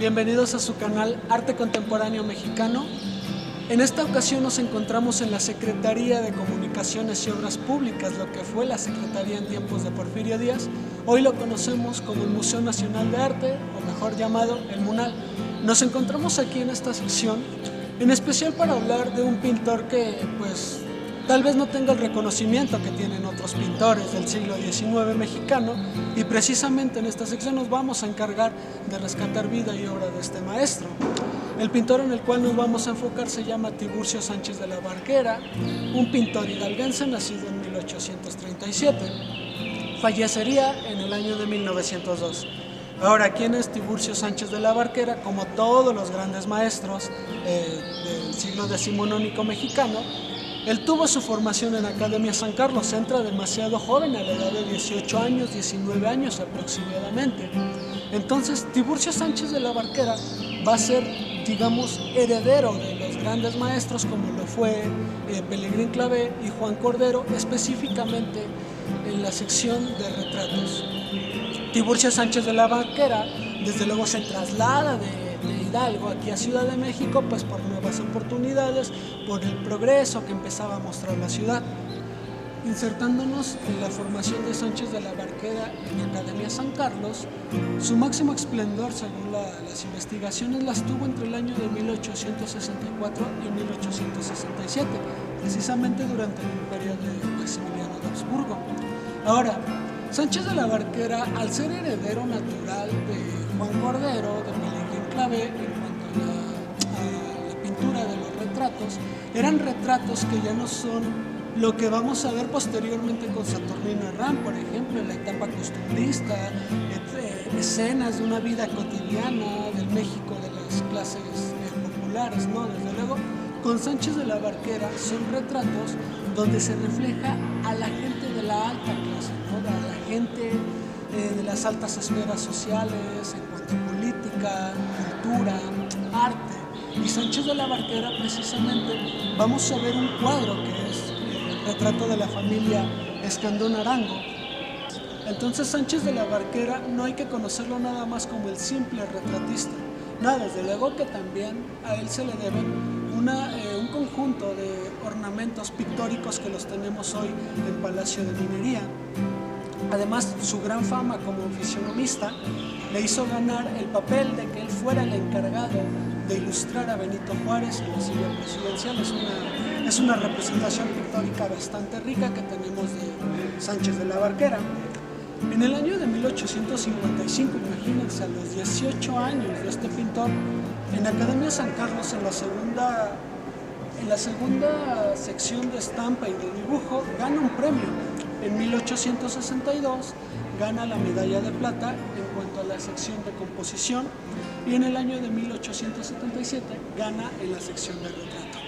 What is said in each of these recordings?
Bienvenidos a su canal Arte Contemporáneo Mexicano. En esta ocasión nos encontramos en la Secretaría de Comunicaciones y Obras Públicas, lo que fue la Secretaría en tiempos de Porfirio Díaz. Hoy lo conocemos como el Museo Nacional de Arte, o mejor llamado el MUNAL. Nos encontramos aquí en esta sección, en especial para hablar de un pintor que, tal vez no tenga el reconocimiento que tienen otros pintores del siglo XIX mexicano, y precisamente en esta sección nos vamos a encargar de rescatar vida y obra de este maestro. El pintor en el cual nos vamos a enfocar se llama Tiburcio Sánchez de la Barquera, un pintor hidalguense nacido en 1837. Fallecería en el año de 1902. Ahora, ¿quién es Tiburcio Sánchez de la Barquera? Como todos los grandes maestros del siglo decimonónico mexicano, él tuvo su formación en la Academia San Carlos. Entra demasiado joven, a la edad de 18 años, 19 años aproximadamente. Entonces, Tiburcio Sánchez de la Barquera va a ser, heredero de los grandes maestros como lo fue Pelegrín Clavé y Juan Cordero, específicamente en la sección de retratos. Tiburcio Sánchez de la Barquera, desde luego, se traslada de Hidalgo aquí a Ciudad de México, por nuevas oportunidades, por el progreso que empezaba a mostrar la ciudad. Insertándonos en la formación de Sánchez de la Barquera en la Academia San Carlos, su máximo esplendor, según las investigaciones, las tuvo entre el año de 1864 y 1867, precisamente durante el imperio de Maximiliano de Habsburgo. Ahora, Sánchez de la Barquera, al ser heredero natural de Juan Cordero, de Pelegrín Clavé, en cuanto a la pintura de los retratos, eran retratos que ya no son lo que vamos a ver posteriormente con Saturnino Herrán, por ejemplo, en la etapa costumbrista, escenas de una vida cotidiana del México de las clases populares, ¿no? Desde luego, con Sánchez de la Barquera son retratos donde se refleja a la gente de la alta clase, ¿no? A la gente de las altas esferas sociales en cuanto a política, cultura, arte. Y Sánchez de la Barquera, precisamente, vamos a ver un cuadro que es el retrato de la familia Escandón Arango. Entonces, Sánchez de la Barquera no hay que conocerlo nada más como el simple retratista. No, desde luego que también a él se le deben un conjunto de ornamentos pictóricos que los tenemos hoy en Palacio de Minería. Además, su gran fama como fisionomista le hizo ganar el papel de que él fuera el encargado de ilustrar a Benito Juárez en la silla presidencial. Es una representación pictórica bastante rica que tenemos de Sánchez de la Barquera. En el año de 1855, imagínense, a los 18 años de este pintor, en la Academia San Carlos, en la segunda sección de estampa y de dibujo, gana un premio. En 1862 gana la medalla de plata en cuanto a la sección de composición, y en el año de 1877 gana en la sección de retrato.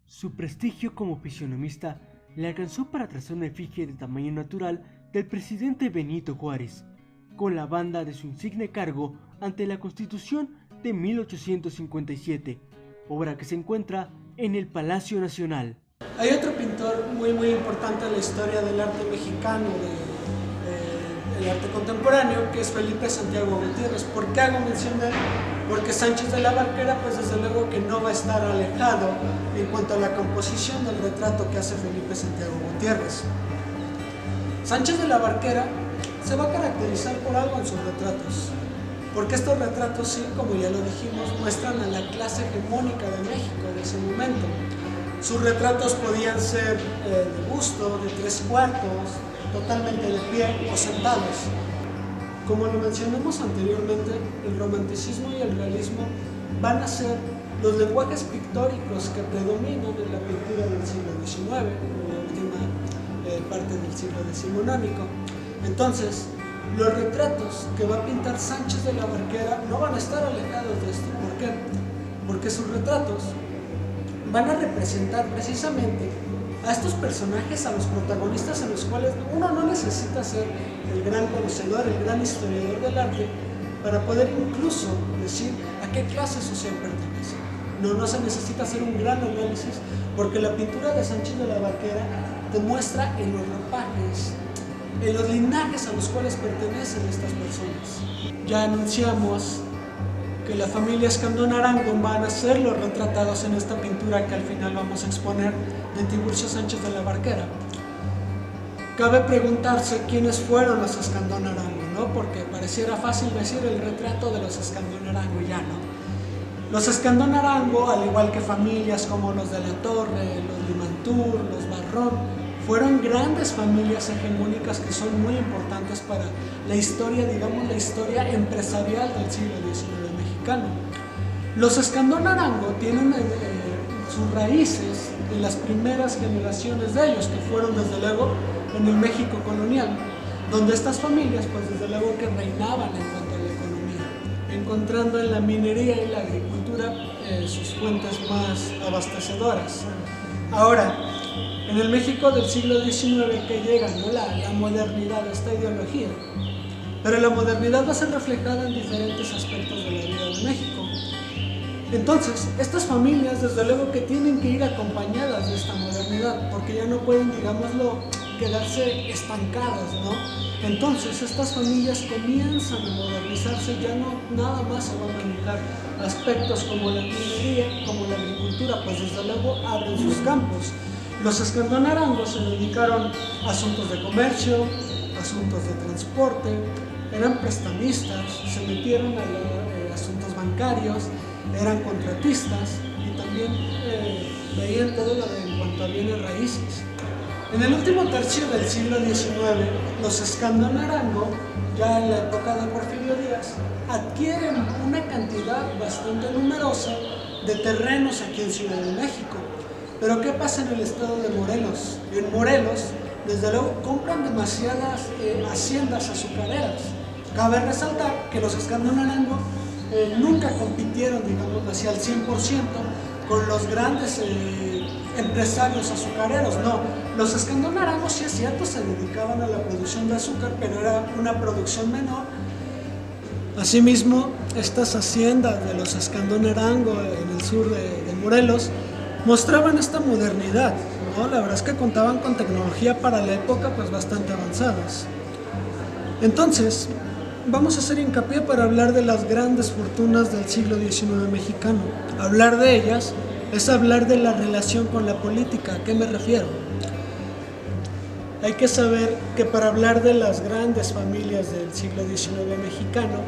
Su prestigio como fisionomista le alcanzó para trazar una efigie de tamaño natural del presidente Benito Juárez, con la banda de su insigne cargo ante la Constitución de 1857, obra que se encuentra en el Palacio Nacional. Hay otro pintor muy importante en la historia del arte mexicano, del arte contemporáneo, que es Felipe Santiago Gutiérrez. ¿Por qué hago mención de él? Porque Sánchez de la Barquera, desde luego que no va a estar alejado en cuanto a la composición del retrato que hace Felipe Santiago Gutiérrez. Sánchez de la Barquera se va a caracterizar por algo en sus retratos, porque estos retratos, sí, como ya lo dijimos, muestran a la clase hegemónica de México de ese momento. Sus retratos podían ser de busto, de 3/4, totalmente de pie o sentados. Como lo mencionamos anteriormente, el romanticismo y el realismo van a ser los lenguajes pictóricos que predominan en la pintura del siglo XIX, en la última parte del siglo decimonónico. Entonces, los retratos que va a pintar Sánchez de la Barquera no van a estar alejados de esto. ¿Por qué? Porque sus retratos van a representar precisamente a estos personajes, a los protagonistas, en los cuales uno no necesita ser el gran conocedor, el gran historiador del arte para poder incluso decir a qué clase social pertenece. No se necesita hacer un gran análisis, porque la pintura de Sánchez de la Barquera te muestra en los ropajes en los linajes a los cuales pertenecen estas personas. Ya anunciamos que la familia Escandón Arango van a ser los retratados en esta pintura que al final vamos a exponer de Tiburcio Sánchez de la Barquera. Cabe preguntarse quiénes fueron los Escandón Arango, ¿no? Porque pareciera fácil decir el retrato de los Escandón Arango, ya no. Los Escandón Arango, al igual que familias como los de la Torre, los Limantur, los Barrón, fueron grandes familias hegemónicas que son muy importantes para la historia, digamos, la historia empresarial del siglo XIX mexicano. Los Escandón Arango tienen sus raíces en las primeras generaciones de ellos, que fueron desde luego en el México colonial, donde estas familias, pues desde luego que reinaban en cuanto a la economía, encontrando en la minería y la agricultura sus fuentes más abastecedoras. Ahora, en el México del siglo XIX que llega, ¿no?, la modernidad, esta ideología, pero la modernidad va a ser reflejada en diferentes aspectos de la vida de México. Entonces, estas familias desde luego que tienen que ir acompañadas de esta modernidad, porque ya no pueden, digámoslo, quedarse estancadas, ¿no? Entonces, estas familias comienzan a modernizarse, ya no nada más se van a manejar aspectos como la minería, como la agricultura, pues desde luego abren sus campos. Los Escandón Arango se dedicaron a asuntos de comercio, asuntos de transporte, eran prestamistas, se metieron a asuntos bancarios, eran contratistas y también veían todo lo de en cuanto a bienes raíces. En el último tercio del siglo XIX, los Escandón Arango, ya en la época de Porfirio Díaz, adquieren una cantidad bastante numerosa de terrenos aquí en Ciudad de México. Pero ¿qué pasa en el estado de Morelos? En Morelos, desde luego, compran demasiadas haciendas azucareras. Cabe resaltar que los Escandón Arango nunca compitieron, digamos, hacia el 100% con los grandes empresarios azucareros, no. Los Escandón Arango, sí es cierto, se dedicaban a la producción de azúcar, pero era una producción menor. Asimismo, estas haciendas de los Escandón Arango en el sur de Morelos mostraban esta modernidad, ¿no? La verdad es que contaban con tecnología para la época pues bastante avanzadas. Entonces, vamos a hacer hincapié para hablar de las grandes fortunas del siglo XIX mexicano. Hablar de ellas es hablar de la relación con la política. ¿A qué me refiero? Hay que saber que para hablar de las grandes familias del siglo XIX mexicano,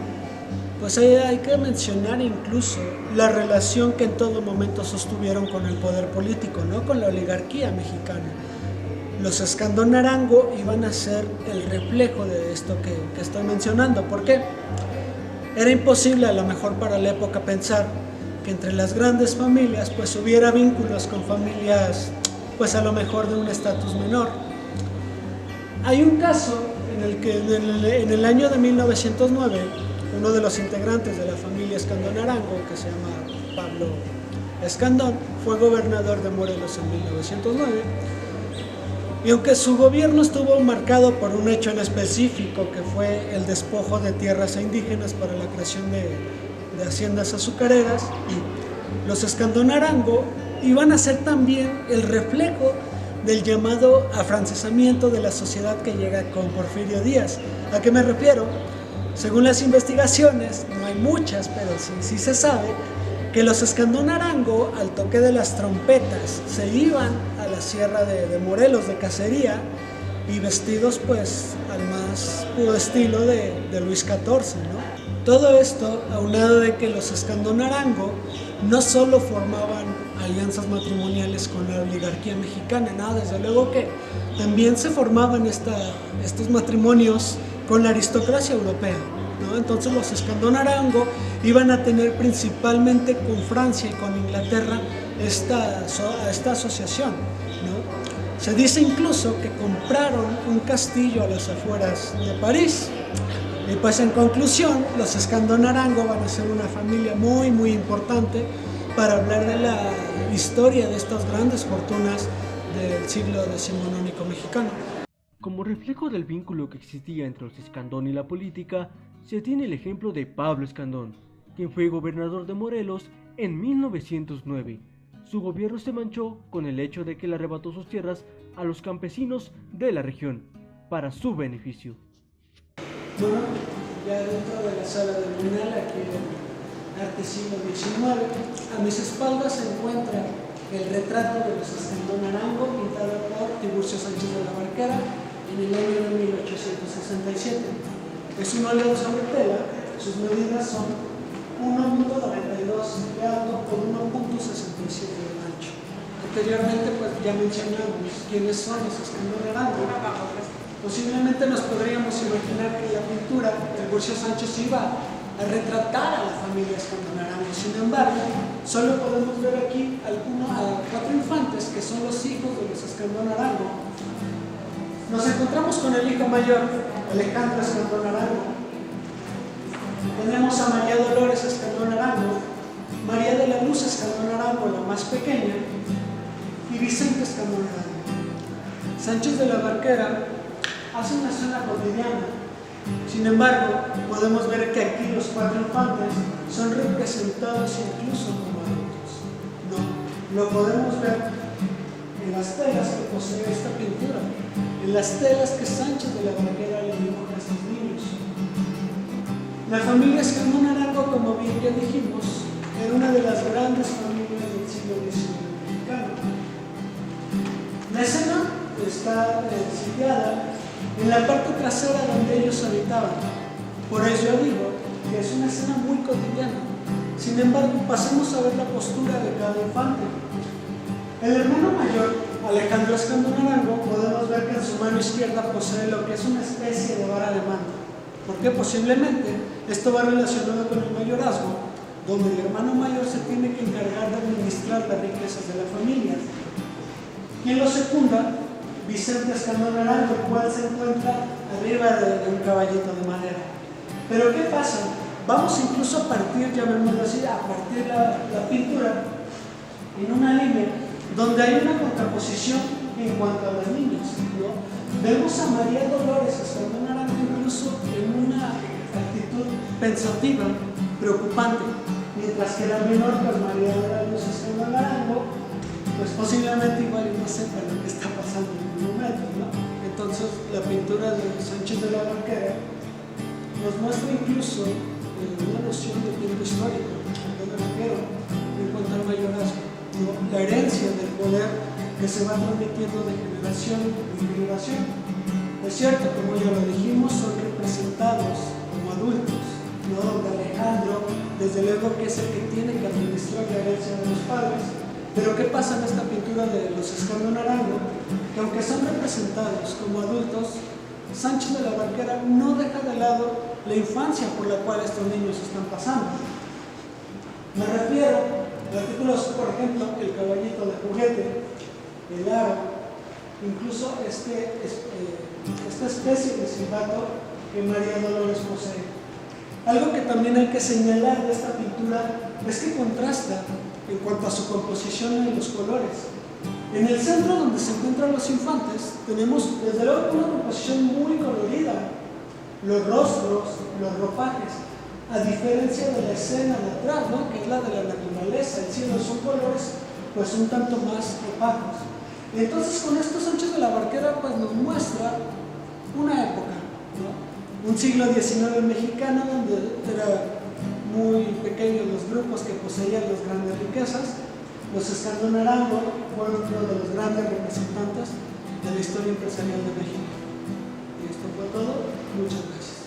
pues hay que mencionar incluso la relación que en todo momento sostuvieron con el poder político, ¿no?, con la oligarquía mexicana. Los Escandón Arango iban a ser el reflejo de esto que estoy mencionando. ¿Por qué? Era imposible a lo mejor para la época pensar que entre las grandes familias pues hubiera vínculos con familias pues a lo mejor de un estatus menor. Hay un caso en el que en el año de 1909 uno de los integrantes de la familia Escandón Arango, que se llama Pablo Escandón, fue gobernador de Morelos en 1909. Y aunque su gobierno estuvo marcado por un hecho en específico, que fue el despojo de tierras a indígenas para la creación de haciendas azucareras, los Escandón Arango iban a ser también el reflejo del llamado afrancesamiento de la sociedad que llega con Porfirio Díaz. ¿A qué me refiero? Según las investigaciones, no hay muchas, pero sí se sabe que los Escandón Arango, al toque de las trompetas, se iban a la sierra de Morelos de cacería y vestidos pues al más puro estilo de Luis XIV, ¿no? Todo esto aunado de que los Escandón Arango no solo formaban alianzas matrimoniales con la oligarquía mexicana, no, desde luego que también se formaban estos matrimonios con la aristocracia europea, ¿no? Entonces los Escandón Arango iban a tener principalmente con Francia y con Inglaterra esta asociación, ¿no? Se dice incluso que compraron un castillo a las afueras de París. Y pues en conclusión, los Escandón Arango van a ser una familia muy muy importante para hablar de la historia de estas grandes fortunas del siglo decimonónico mexicano. Como reflejo del vínculo que existía entre los Escandón y la política, se tiene el ejemplo de Pablo Escandón, quien fue gobernador de Morelos en 1909. Su gobierno se manchó con el hecho de que le arrebató sus tierras a los campesinos de la región, para su beneficio. Bueno, ya dentro de la sala del Munal, aquí en Arte siglo XIX, a mis espaldas se encuentra el retrato de los Escandón Arango, pintado por Tiburcio Sánchez de la Barquera en el año de 1867. Es un óleo sobre tela, sus medidas son 1.92 de alto por 1.67 de ancho. Anteriormente, pues ya mencionamos quiénes son los Escandón Arango. Posiblemente nos podríamos imaginar que la pintura de Tiburcio Sánchez iba a retratar a la familia Escandón Arango. Sin embargo, solo podemos ver aquí a 4 infantes que son los hijos de los Escandón Arango. Nos encontramos con el hijo mayor, Alejandro Escandón Arango. Tenemos a María Dolores Escandón Arango, María de la Luz Escandón Arango, la más pequeña, y Vicente Escandón Arango. Sánchez de la Barquera hace una escena cotidiana. Sin embargo, podemos ver que aquí los 4 infantes son representados incluso como adultos. No, lo podemos ver en las telas que posee esta pintura, en las telas que Sánchez de la Barquera le dibuja a estos niños. La familia Escandón Arango, como bien ya dijimos, era una de las grandes familias del siglo XIX mexicano. La escena está situada en la parte trasera donde ellos habitaban. Por eso yo digo que es una escena muy cotidiana. Sin embargo, pasemos a ver la postura de cada infante. El hermano mayor, Alejandro Escandón Arango, podemos ver que en su mano izquierda posee lo que es una especie de vara de mando. Porque posiblemente esto va relacionado con el mayorazgo, donde el hermano mayor se tiene que encargar de administrar las riquezas de la familia. Quien lo secunda, Vicente Escandón Arango, el cual se encuentra arriba de un caballito de madera. Pero ¿qué pasa? Vamos incluso a partir, llamémoslo así, a partir la pintura en una línea donde hay una contraposición en cuanto a las niñas, ¿no? Vemos a María Dolores Escandón Arango incluso en una actitud pensativa, preocupante, mientras que la menor, pues María de la Luz Escandón Arango, pues posiblemente igual no sepa lo que está pasando en un momento, ¿no? Entonces la pintura de Sánchez de la Barquera nos muestra incluso una noción de tiempo histórico, de barquero, en cuanto al mayorazgo, ¿no? La herencia del poder que se va transmitiendo de generación en generación. Es cierto, como ya lo dijimos, son representados como adultos, ¿no? Donde Alejandro, desde luego que es el que tiene que administrar la herencia de los padres. Pero ¿qué pasa en esta pintura de los Escandón Arango? Que aunque son representados como adultos, Sánchez de la Barquera no deja de lado la infancia por la cual estos niños están pasando. Me refiero a artículos, por ejemplo, el caballito de juguete, el aro, incluso esta especie de silbato que María Dolores posee. Algo que también hay que señalar de esta pintura es que contrasta en cuanto a su composición y los colores. En el centro, donde se encuentran los infantes, tenemos desde luego una composición muy colorida. Los rostros, los ropajes, a diferencia de la escena de atrás, ¿no? Que es la de la naturaleza, el cielo, son colores pues un tanto más opacos. Entonces con esto Sánchez de la Barquera pues nos muestra una época, ¿no? Un siglo XIX mexicano donde era muy pequeños los grupos que poseían las grandes riquezas. Los Escandón Arango fueron uno de los grandes representantes de la historia empresarial de México. Y esto fue todo. Muchas gracias.